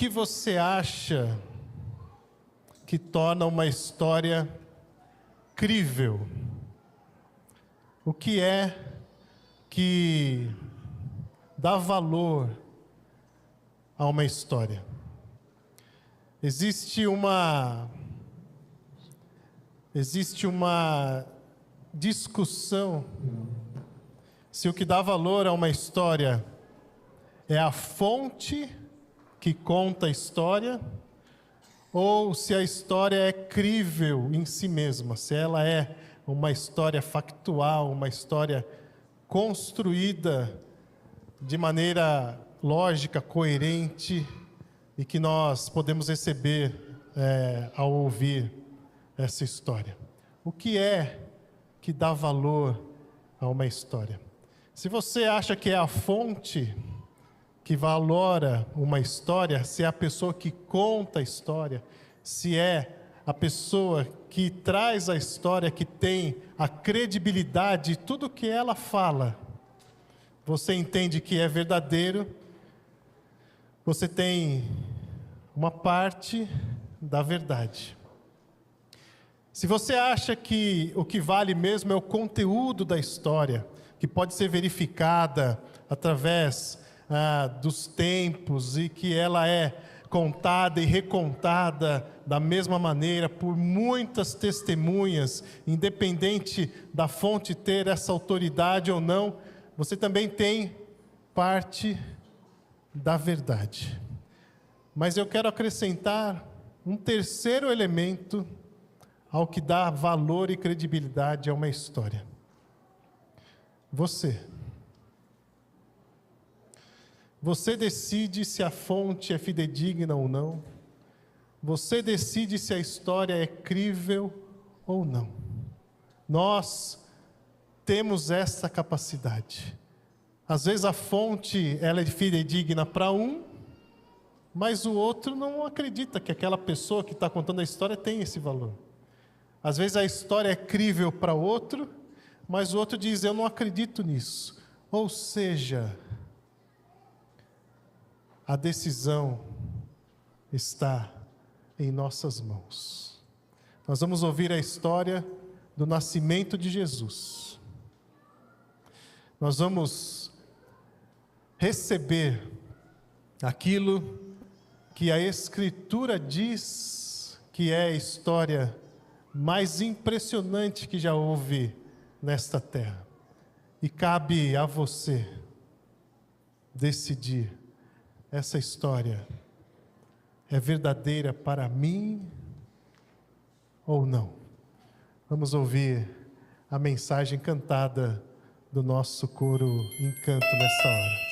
que você acha que torna uma história crível? O que é que dá valor a uma história? Existe uma discussão se o que dá valor a uma história é a fonte que conta a história, ou se a história é crível em si mesma, se ela é uma história factual, uma história construída de maneira lógica, coerente, e que nós podemos receber ao ouvir essa história. O que é que dá valor a uma história? Se você acha que é a fonte que valora uma história, se é a pessoa que conta a história, se é a pessoa que traz a história, que tem a credibilidade de tudo que ela fala, você entende que é verdadeiro, você tem uma parte da verdade. Se você acha que o que vale mesmo é o conteúdo da história, que pode ser verificada através dos tempos e que ela é contada e recontada da mesma maneira por muitas testemunhas, independente da fonte ter essa autoridade ou não, você também tem parte da verdade. Mas eu quero acrescentar um terceiro elemento ao que dá valor e credibilidade a uma história. Você decide se a fonte é fidedigna ou não. Você decide se a história é crível ou não. Nós temos essa capacidade. Às vezes a fonte ela é fidedigna para um, mas o outro não acredita que aquela pessoa que está contando a história tem esse valor. Às vezes a história é crível para o outro, mas o outro diz, eu não acredito nisso. Ou seja, a decisão está em nossas mãos. Nós vamos ouvir a história do nascimento de Jesus. Nós vamos receber aquilo que a Escritura diz que é a história mais impressionante que já houve nesta terra. E cabe a você decidir: essa história é verdadeira para mim ou não? Vamos ouvir a mensagem cantada do nosso coro Encanto nesta hora.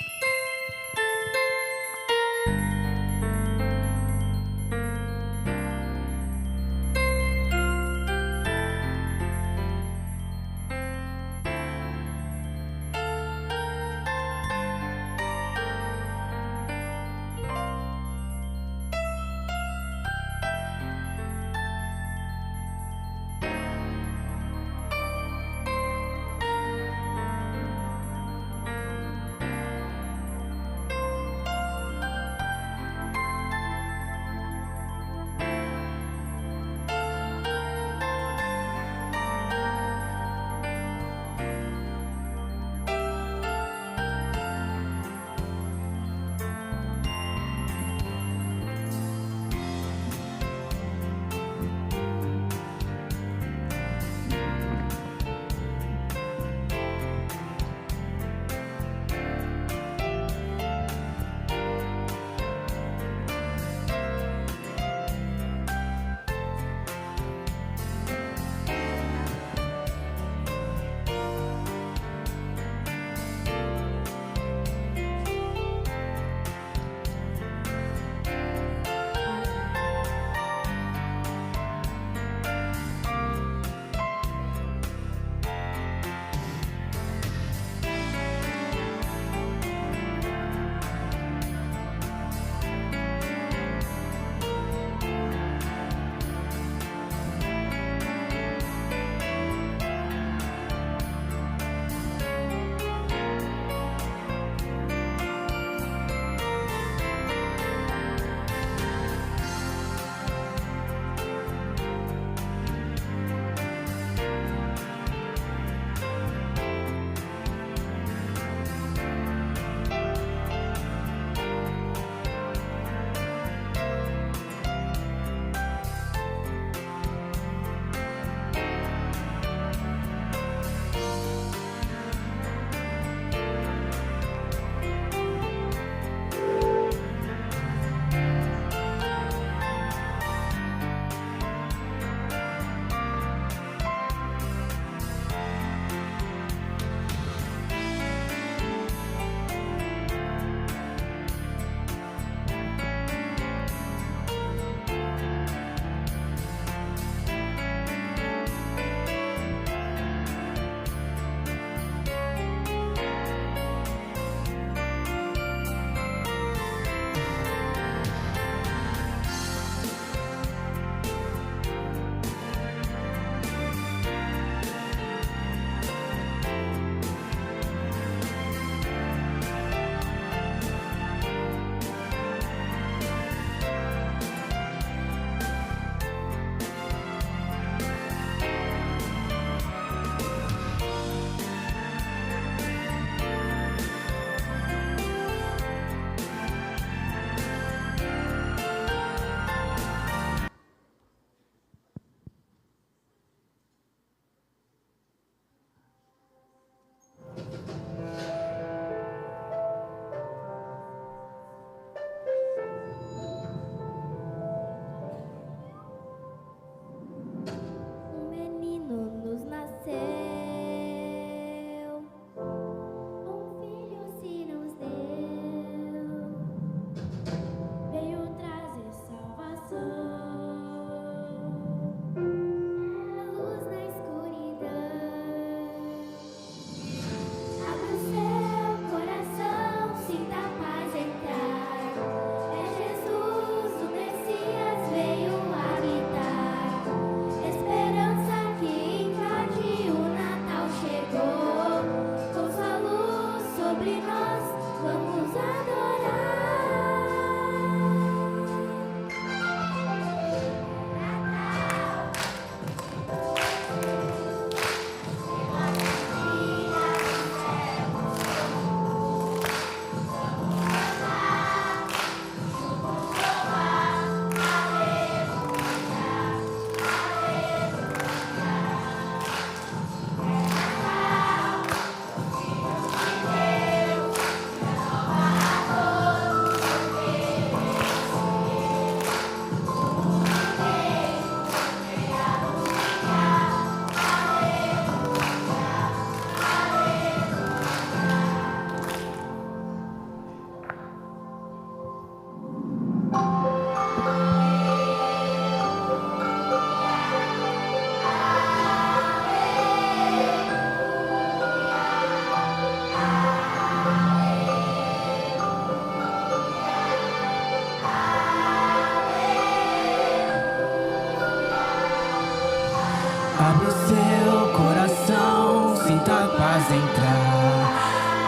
Abre o seu coração, sinta a paz entrar.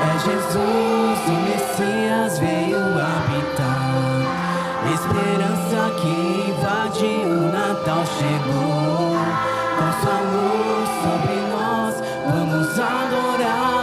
É Jesus, o Messias veio habitar. Esperança que invade, o Natal chegou. Com sua luz sobre nós, vamos adorar.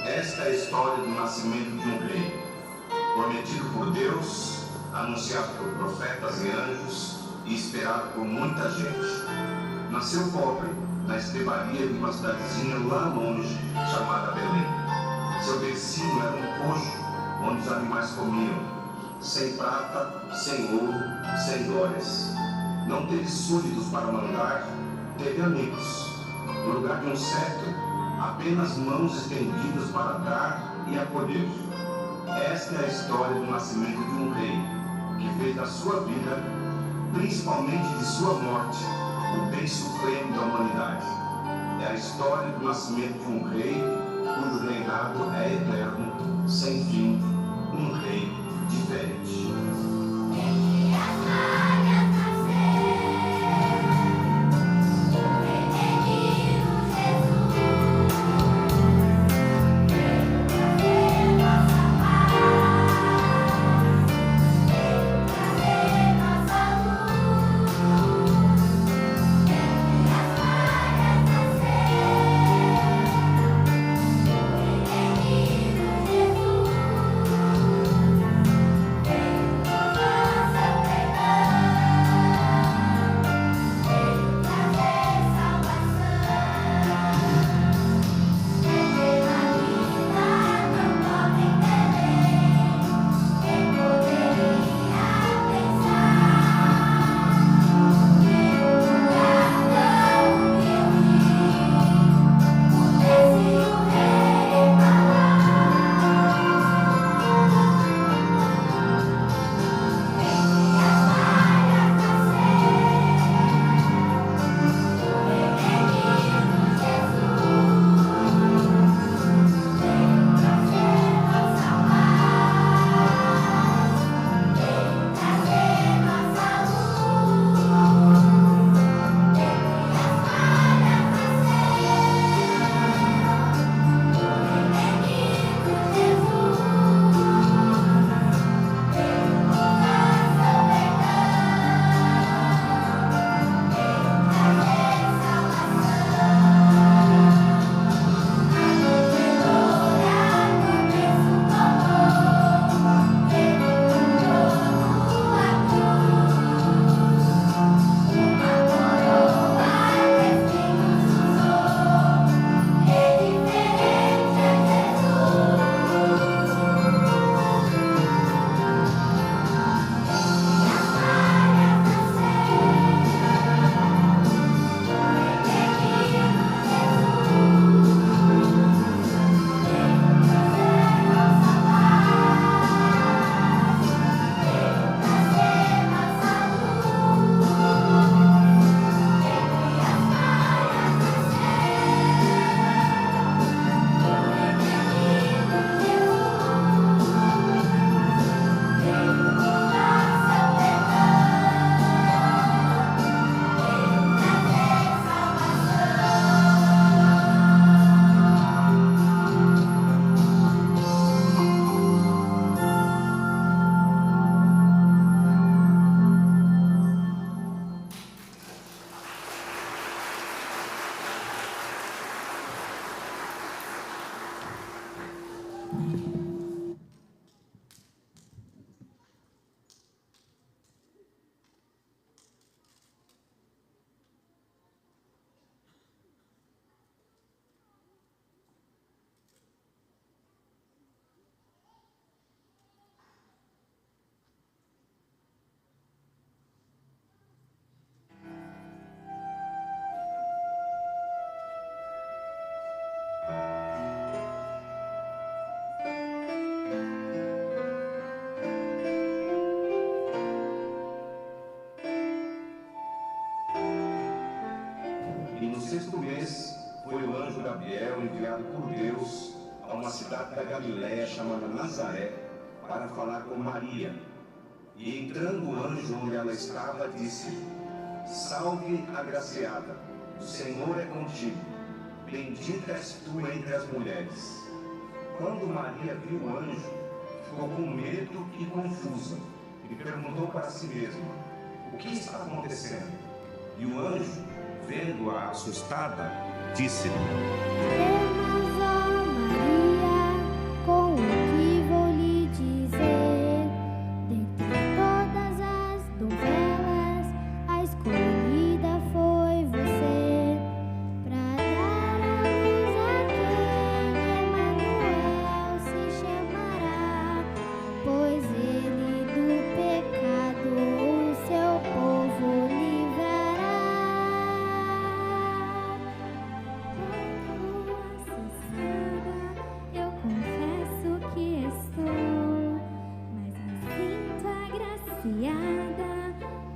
Esta é a história do nascimento de um rei, prometido por Deus, anunciado por profetas e anjos e esperado por muita gente. Nasceu pobre, na estrebaria de uma cidadezinha lá longe, chamada Belém. Seu bercinho era um coxo, onde os animais comiam, sem prata, sem ouro, sem glórias. Não teve súditos para mandar, teve amigos. No lugar de um cetro, apenas mãos estendidas para dar e acolher. Esta é a história do nascimento de um rei, que fez da sua vida, principalmente de sua morte, o bem supremo da humanidade. É a história do nascimento de um rei, cujo reinado é eterno, sem fim, um rei diferente. E no 6º mês foi o anjo Gabriel enviado por Deus a uma cidade da Galiléia chamada Nazaré para falar com Maria. E entrando o anjo onde ela estava, disse: Salve, agraciada, o Senhor é contigo, bendita és tu entre as mulheres. Quando Maria viu o anjo, ficou com medo e confusa, e perguntou para si mesma: o que está acontecendo? E o anjo, vendo-a assustada, disse-lhe: Temas, ó Maria, com o que vou lhe dizer. Dentre todas as donzelas, a escolhida foi você, pra dar a luz a quem Emanuel se chamará, pois ele do pecado o seu povo livrará. Eu confesso que estou, mas me sinto agraciada,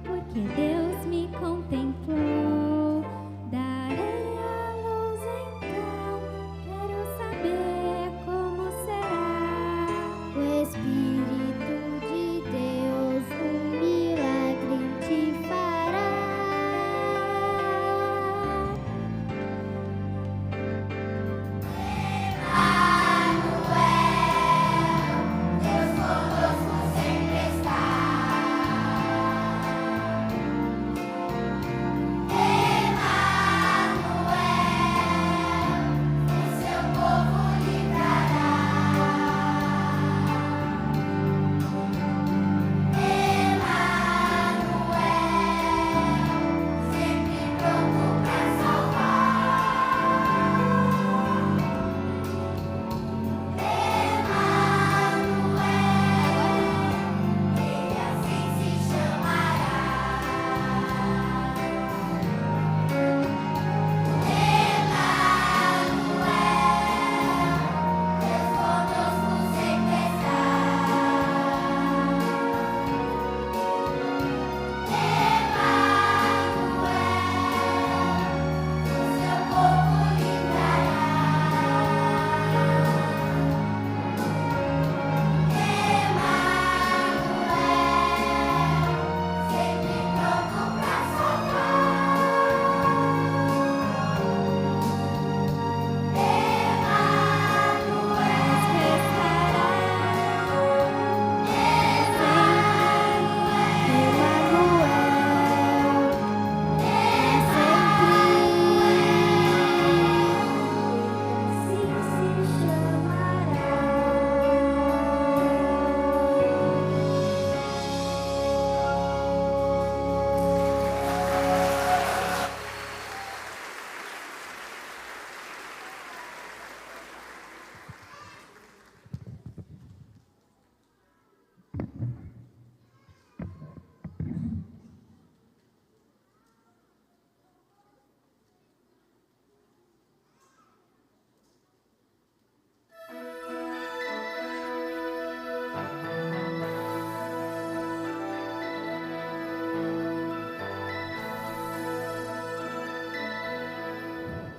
porque Deus me contemplou. Darei a luz então, quero saber como será. O Espírito de Deus um milagre te fará.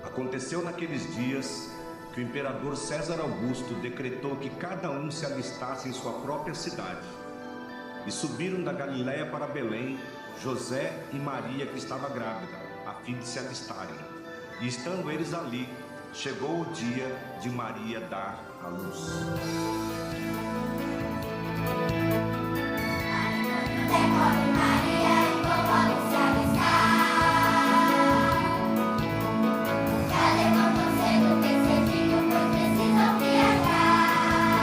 Aconteceu naqueles dias que o imperador César Augusto decretou que cada um se alistasse em sua própria cidade. E subiram da Galiléia para Belém José e Maria, que estava grávida, a fim de se alistarem. E estando eles ali, chegou o dia de Maria dar à luz. Já levantam cedo, bem cedinho, pois precisam viajar.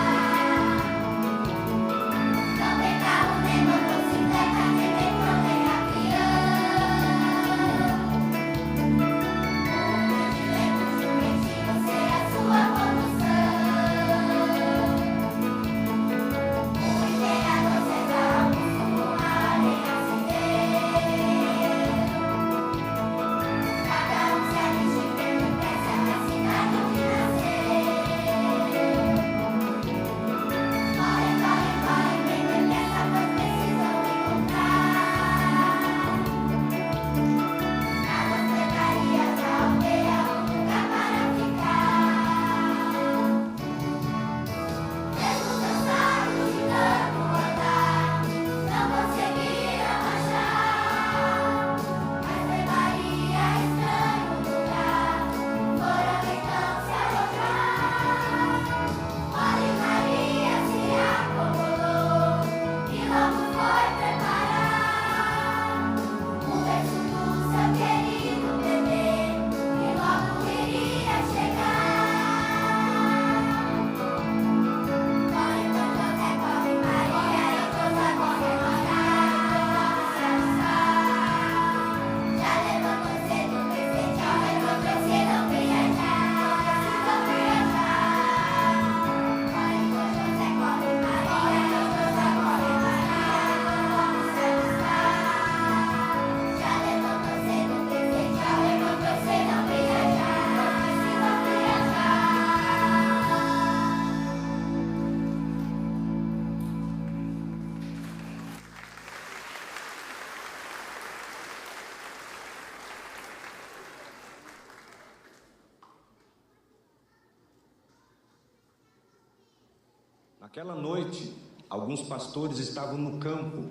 Aquela noite, alguns pastores estavam no campo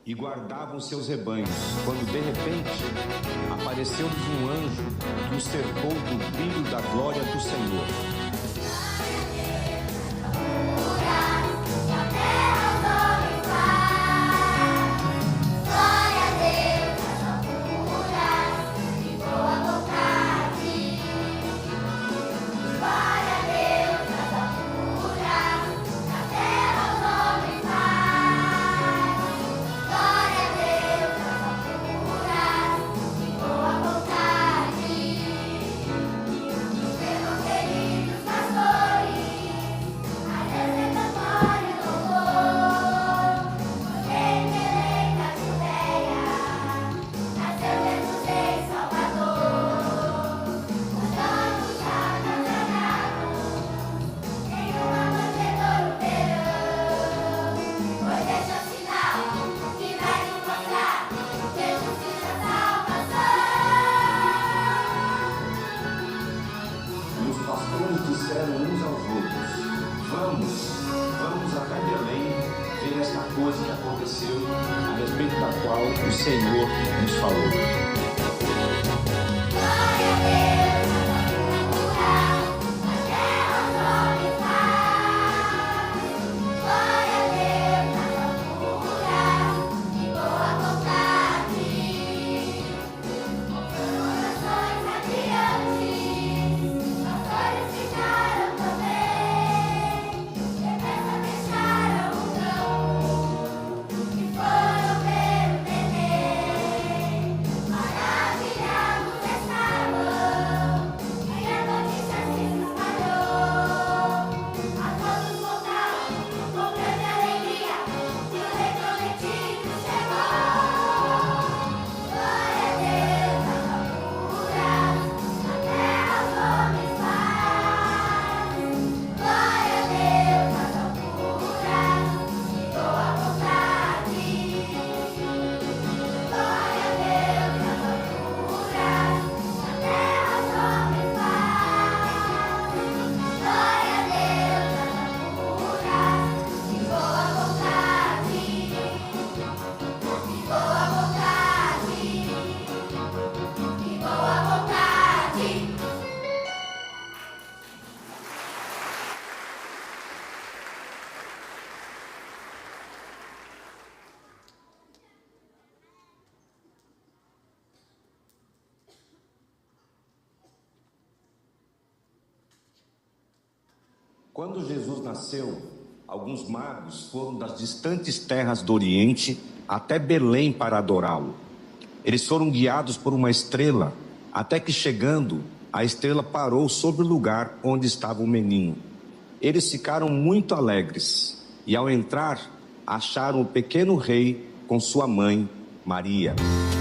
e guardavam seus rebanhos, quando de repente apareceu-lhes um anjo que os cercou do brilho da glória do Senhor. Disseram uns aos outros: vamos até Belém ver esta coisa que aconteceu, a respeito da qual o Senhor nos falou. Quando Jesus nasceu, alguns magos foram das distantes terras do Oriente até Belém para adorá-lo. Eles foram guiados por uma estrela, até que chegando, a estrela parou sobre o lugar onde estava o menino. Eles ficaram muito alegres e, ao entrar, acharam o pequeno rei com sua mãe, Maria. Alegria.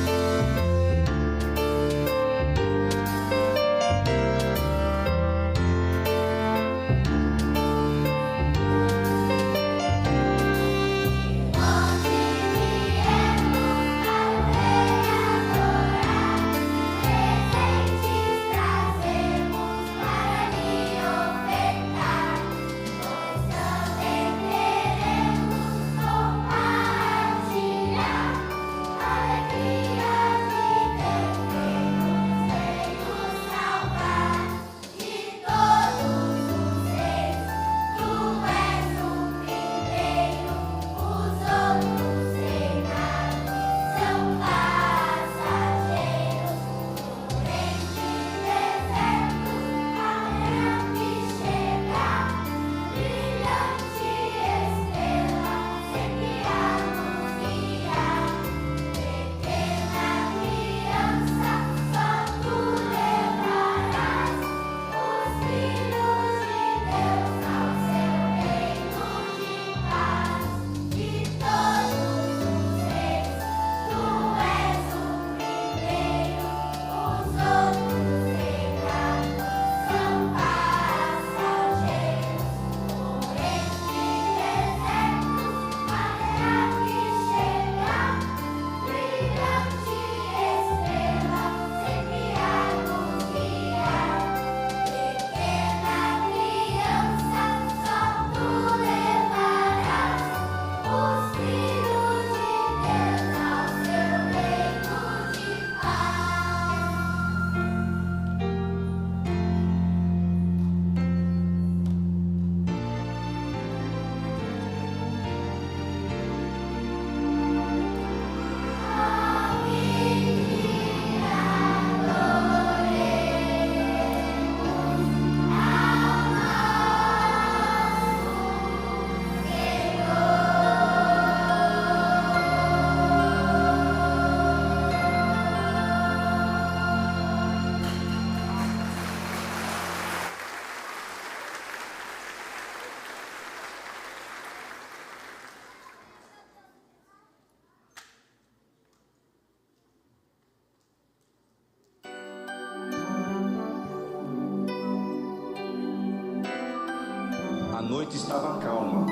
noite estava calma.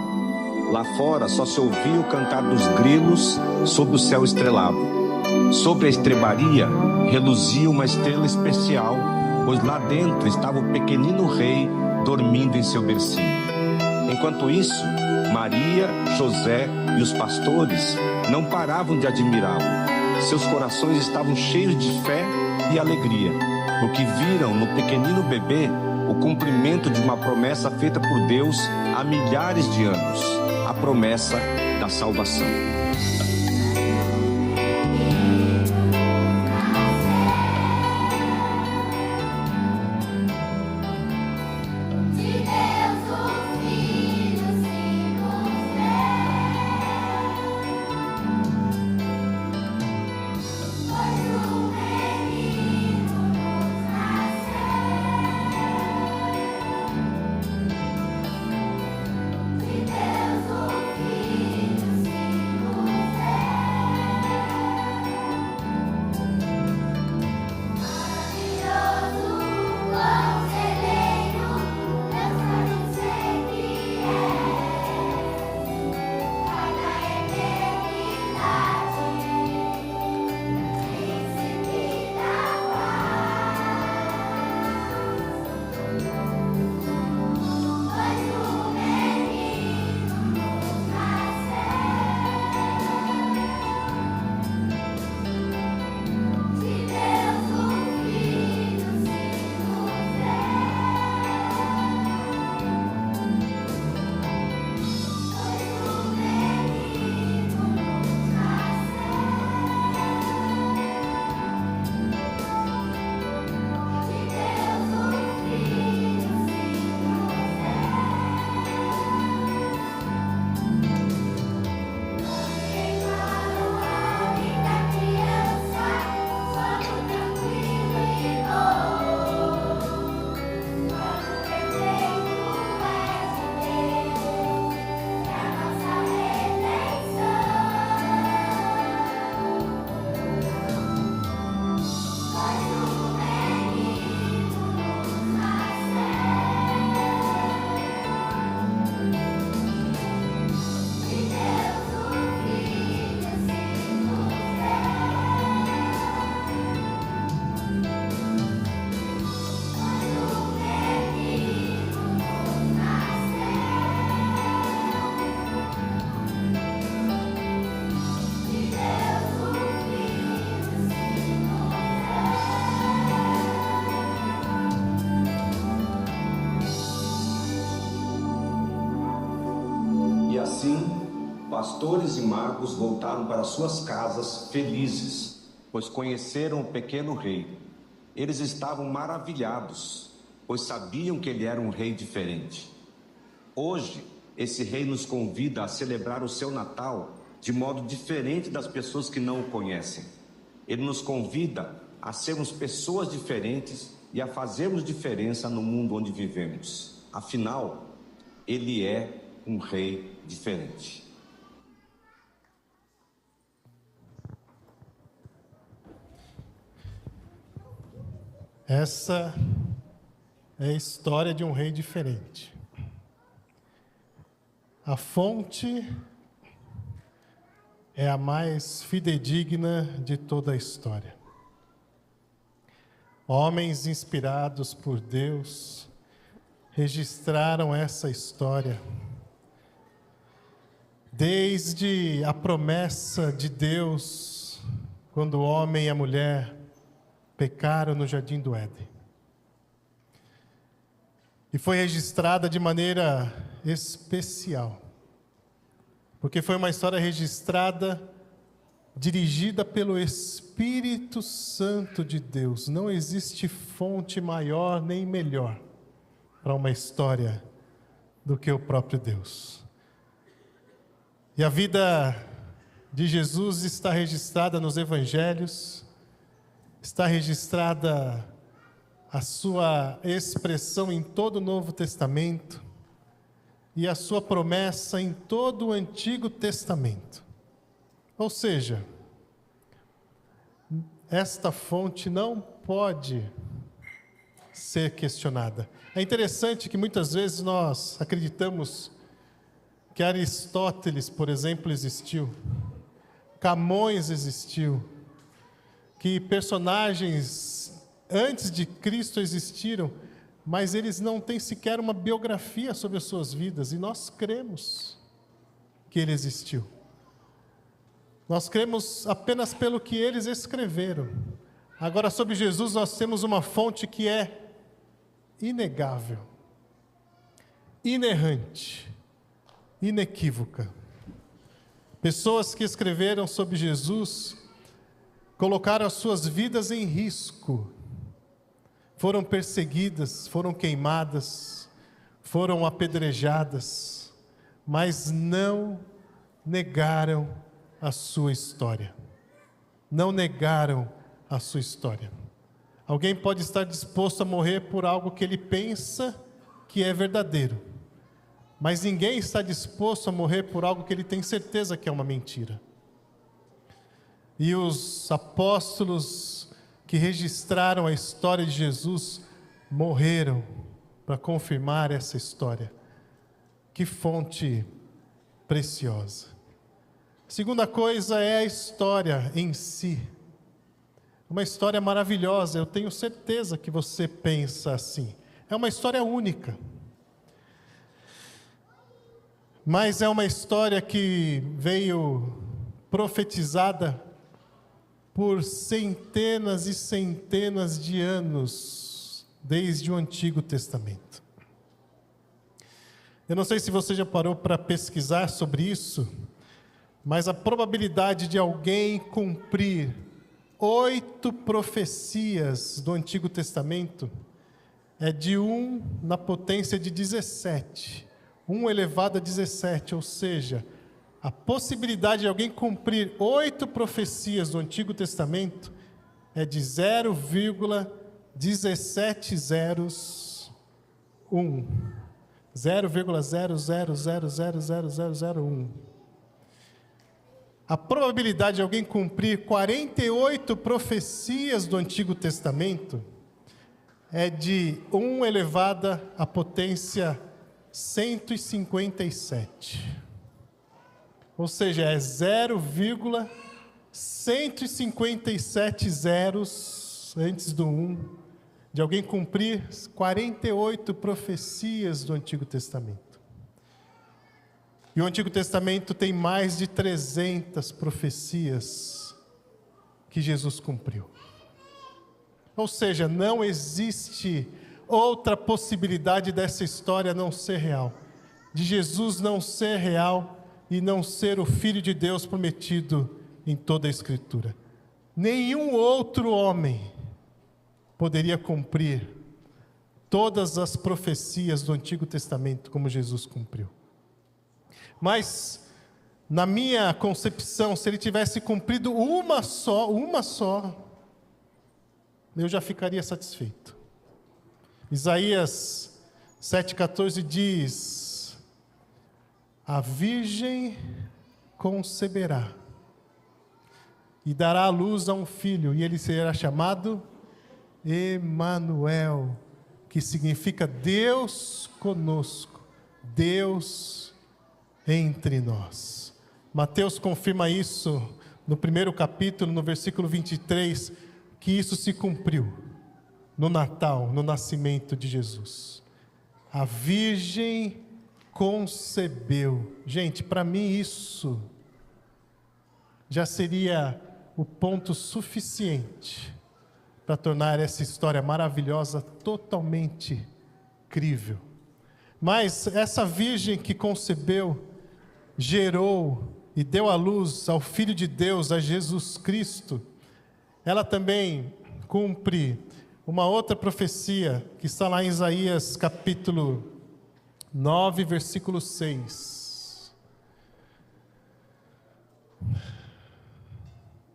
Lá fora só se ouvia o cantar dos grilos sob o céu estrelado. Sobre a estrebaria reluzia uma estrela especial, pois lá dentro estava o pequenino rei dormindo em seu bercinho. Enquanto isso, Maria, José e os pastores não paravam de admirá-lo. Seus corações estavam cheios de fé e alegria, porque viram no pequenino bebê o cumprimento de uma promessa feita por Deus há milhares de anos, a promessa da salvação. Pastores e magos voltaram para suas casas felizes, pois conheceram o pequeno rei. Eles estavam maravilhados, pois sabiam que ele era um rei diferente. Hoje, esse rei nos convida a celebrar o seu Natal de modo diferente das pessoas que não o conhecem. Ele nos convida a sermos pessoas diferentes e a fazermos diferença no mundo onde vivemos. Afinal, ele é um rei diferente. Essa é a história de um rei diferente. A fonte é a mais fidedigna de toda a história. Homens inspirados por Deus registraram essa história. Desde a promessa de Deus, quando o homem e a mulher pecaram no Jardim do Éden. E foi registrada de maneira especial, porque foi uma história registrada, dirigida pelo Espírito Santo de Deus. Não existe fonte maior nem melhor para uma história do que o próprio Deus. E a vida de Jesus está registrada nos Evangelhos, está registrada a sua expressão em todo o Novo Testamento e a sua promessa em todo o Antigo Testamento. Ou seja, esta fonte não pode ser questionada. É interessante que muitas vezes nós acreditamos que Aristóteles, por exemplo, existiu, Camões existiu, que personagens antes de Cristo existiram, mas eles não têm sequer uma biografia sobre as suas vidas, e nós cremos que ele existiu. Nós cremos apenas pelo que eles escreveram. Agora, sobre Jesus, nós temos uma fonte que é inegável, inerrante, inequívoca. Pessoas que escreveram sobre Jesus colocaram as suas vidas em risco, foram perseguidas, foram queimadas, foram apedrejadas, mas não negaram a sua história. Não negaram a sua história. Alguém pode estar disposto a morrer por algo que ele pensa que é verdadeiro, mas ninguém está disposto a morrer por algo que ele tem certeza que é uma mentira. E os apóstolos que registraram a história de Jesus morreram para confirmar essa história. Que fonte preciosa. A segunda coisa é a história em si. Uma história maravilhosa, eu tenho certeza que você pensa assim. É uma história única. Mas é uma história que veio profetizada por centenas e centenas de anos, desde o Antigo Testamento. Eu não sei se você já parou para pesquisar sobre isso, mas a probabilidade de alguém cumprir 8 profecias do Antigo Testamento é de 1 na potência de 17, 1 elevado a 17, ou seja, a possibilidade de alguém cumprir 8 profecias do Antigo Testamento é de 0,1701, 0,0000001. A probabilidade de alguém cumprir 48 profecias do Antigo Testamento é de 1 elevada à potência 157. Ou seja, é 0,157 zeros antes do 1, de alguém cumprir 48 profecias do Antigo Testamento. E o Antigo Testamento tem mais de 300 profecias que Jesus cumpriu. Ou seja, não existe outra possibilidade dessa história não ser real. De Jesus não ser real e não ser o Filho de Deus prometido em toda a Escritura. Nenhum outro homem poderia cumprir todas as profecias do Antigo Testamento como Jesus cumpriu. Mas, na minha concepção, se ele tivesse cumprido uma só, eu já ficaria satisfeito. Isaías 7,14 diz: a virgem conceberá e dará à luz a um filho, e ele será chamado Emanuel, que significa Deus conosco, Deus entre nós. Mateus confirma isso no primeiro capítulo, no versículo 23, que isso se cumpriu no Natal, no nascimento de Jesus. A virgem concebeu. Gente, para mim isso já seria o ponto suficiente para tornar essa história maravilhosa totalmente crível. Mas essa virgem que concebeu, gerou e deu à luz ao Filho de Deus, a Jesus Cristo, ela também cumpre uma outra profecia que está lá em Isaías capítulo 9, versículo 6.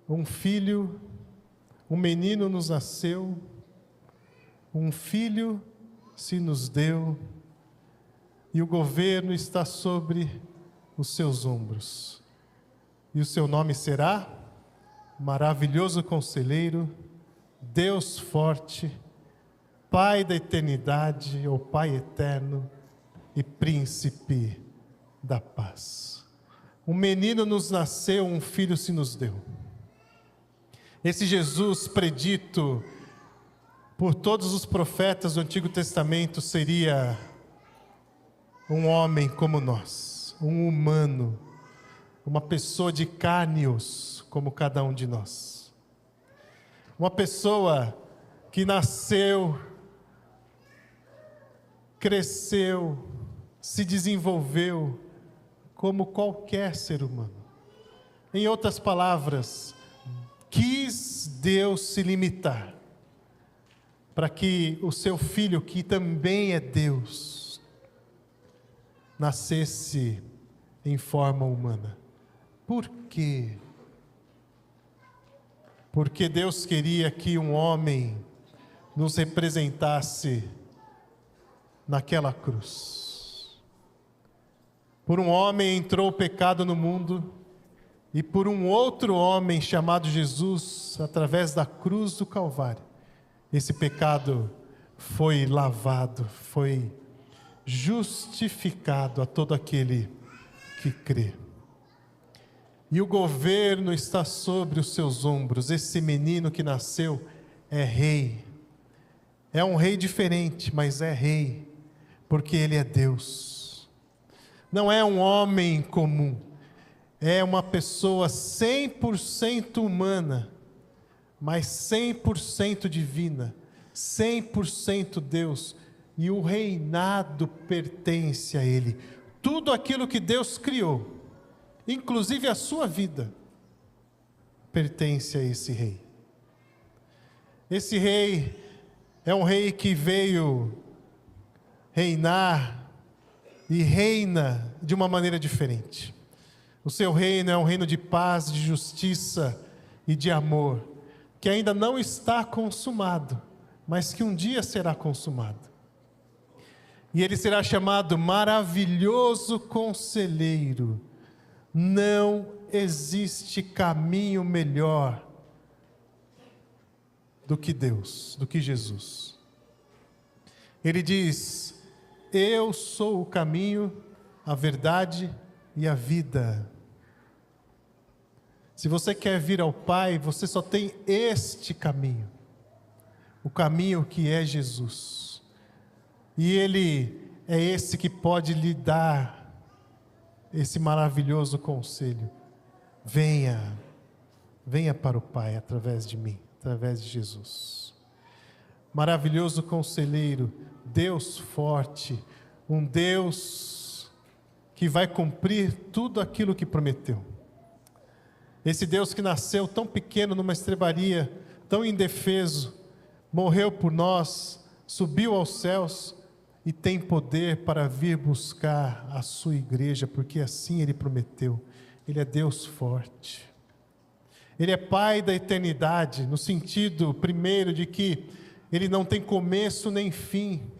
Um filho, um menino nos nasceu, um filho se nos deu, e o governo está sobre os seus ombros. E o seu nome será Maravilhoso Conselheiro, Deus Forte, Pai da eternidade, ou Pai eterno e Príncipe da paz. Um menino nos nasceu, um filho se nos deu. Esse Jesus predito por todos os profetas do Antigo Testamento seria um homem como nós, um humano, uma pessoa de carne e osso, como cada um de nós. Uma pessoa que nasceu, cresceu, se desenvolveu como qualquer ser humano. Em outras palavras, quis Deus se limitar para que o seu filho, que também é Deus, nascesse em forma humana. Por quê? Porque Deus queria que um homem nos representasse naquela cruz. Por um homem entrou o pecado no mundo, e por um outro homem chamado Jesus, através da cruz do Calvário, esse pecado foi lavado, foi justificado a todo aquele que crê. E o governo está sobre os seus ombros. Esse menino que nasceu é rei. É um rei diferente, mas é rei, porque ele é Deus. Não é um homem comum, é uma pessoa 100% humana, mas 100% divina, 100% Deus, e o reinado pertence a Ele. Tudo aquilo que Deus criou, inclusive a sua vida, pertence a esse rei. Esse rei é um rei que veio reinar e reina de uma maneira diferente. O seu reino é um reino de paz, de justiça e de amor, que ainda não está consumado, mas que um dia será consumado. E ele será chamado Maravilhoso Conselheiro. Não existe caminho melhor do que Deus, do que Jesus. Ele diz: eu sou o caminho, a verdade e a vida. Se você quer vir ao Pai, você só tem este caminho. O caminho que é Jesus. E Ele é esse que pode lhe dar esse maravilhoso conselho. Venha para o Pai através de mim, através de Jesus. Maravilhoso conselheiro, Deus forte, um Deus que vai cumprir tudo aquilo que prometeu. Esse Deus que nasceu tão pequeno numa estrebaria, tão indefeso, morreu por nós, subiu aos céus e tem poder para vir buscar a sua igreja, porque assim Ele prometeu. Ele é Deus forte. Ele é Pai da eternidade, no sentido, primeiro, de que Ele não tem começo nem fim.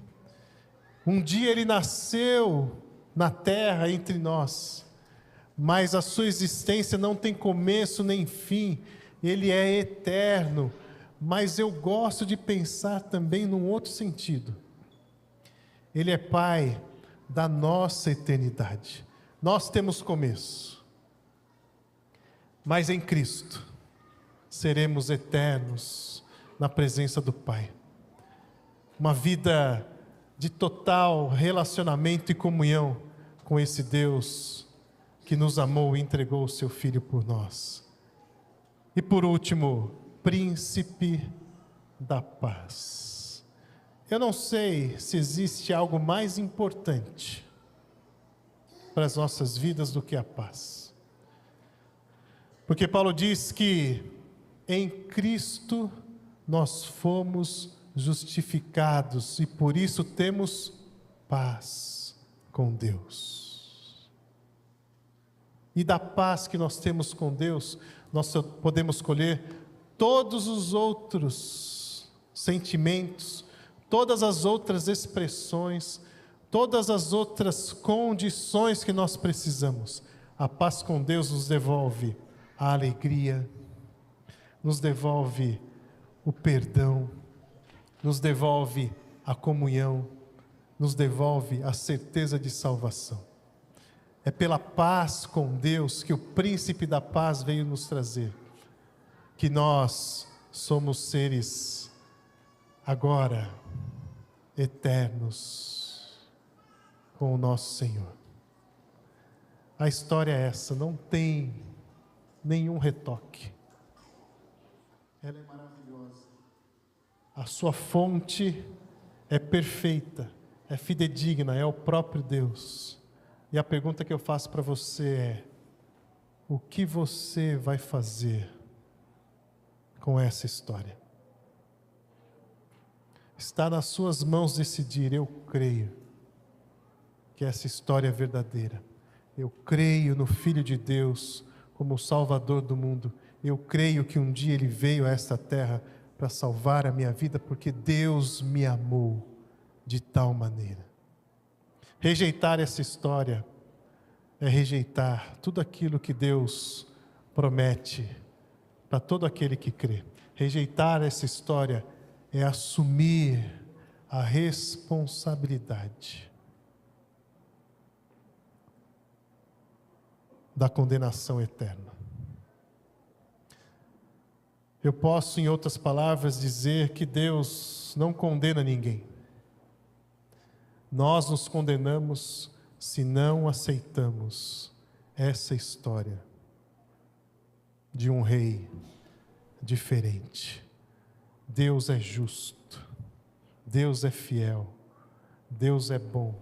Um dia Ele nasceu na terra entre nós, mas a sua existência não tem começo nem fim. Ele é eterno. Mas eu gosto de pensar também num outro sentido. Ele é Pai da nossa eternidade. Nós temos começo, mas em Cristo seremos eternos na presença do Pai. Uma vida de total relacionamento e comunhão com esse Deus que nos amou e entregou o seu Filho por nós. E por último, Príncipe da paz. Eu não sei se existe algo mais importante para as nossas vidas do que a paz. Porque Paulo diz que em Cristo nós fomos justificados e por isso temos paz com Deus. E da paz que nós temos com Deus, nós podemos colher todos os outros sentimentos, todas as outras expressões, todas as outras condições que nós precisamos. A paz com Deus nos devolve a alegria, nos devolve o perdão, nos devolve a comunhão, nos devolve a certeza de salvação. É pela paz com Deus que o príncipe da paz veio nos trazer, que nós somos seres agora eternos com o nosso Senhor. A história é essa, não tem nenhum retoque. Ela é maravilhosa. A sua fonte é perfeita, é fidedigna, é o próprio Deus. E a pergunta que eu faço para você é: o que você vai fazer com essa história? Está nas suas mãos decidir. Eu creio que essa história é verdadeira. Eu creio no Filho de Deus como o Salvador do mundo. Eu creio que um dia Ele veio a esta terra para salvar a minha vida, porque Deus me amou de tal maneira. Rejeitar essa história é rejeitar tudo aquilo que Deus promete para todo aquele que crê. Rejeitar essa história é assumir a responsabilidade da condenação eterna. Eu posso, em outras palavras, dizer que Deus não condena ninguém. Nós nos condenamos se não aceitamos essa história de um rei diferente. Deus é justo, Deus é fiel, Deus é bom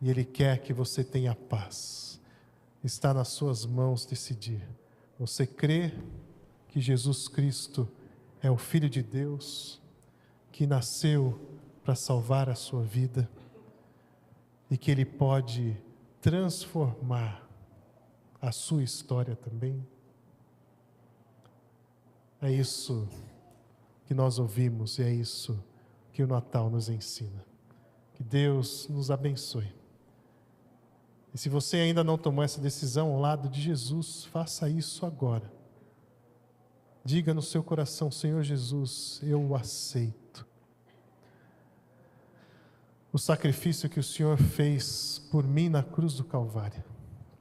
e Ele quer que você tenha paz. Está nas suas mãos decidir. Você crê que Jesus Cristo é o Filho de Deus, que nasceu para salvar a sua vida e que Ele pode transformar a sua história também? É isso que nós ouvimos e é isso que o Natal nos ensina. Que Deus nos abençoe. E se você ainda não tomou essa decisão ao lado de Jesus, faça isso agora. Diga no seu coração: Senhor Jesus, eu o aceito. O sacrifício que o Senhor fez por mim na cruz do Calvário.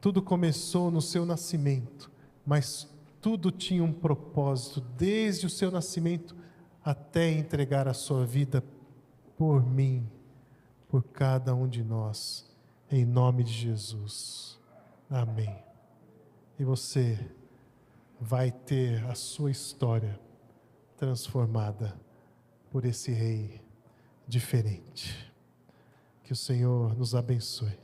Tudo começou no seu nascimento, mas tudo tinha um propósito, desde o seu nascimento até entregar a sua vida por mim, por cada um de nós, em nome de Jesus. Amém. E você vai ter a sua história transformada por esse rei diferente. Que o Senhor nos abençoe.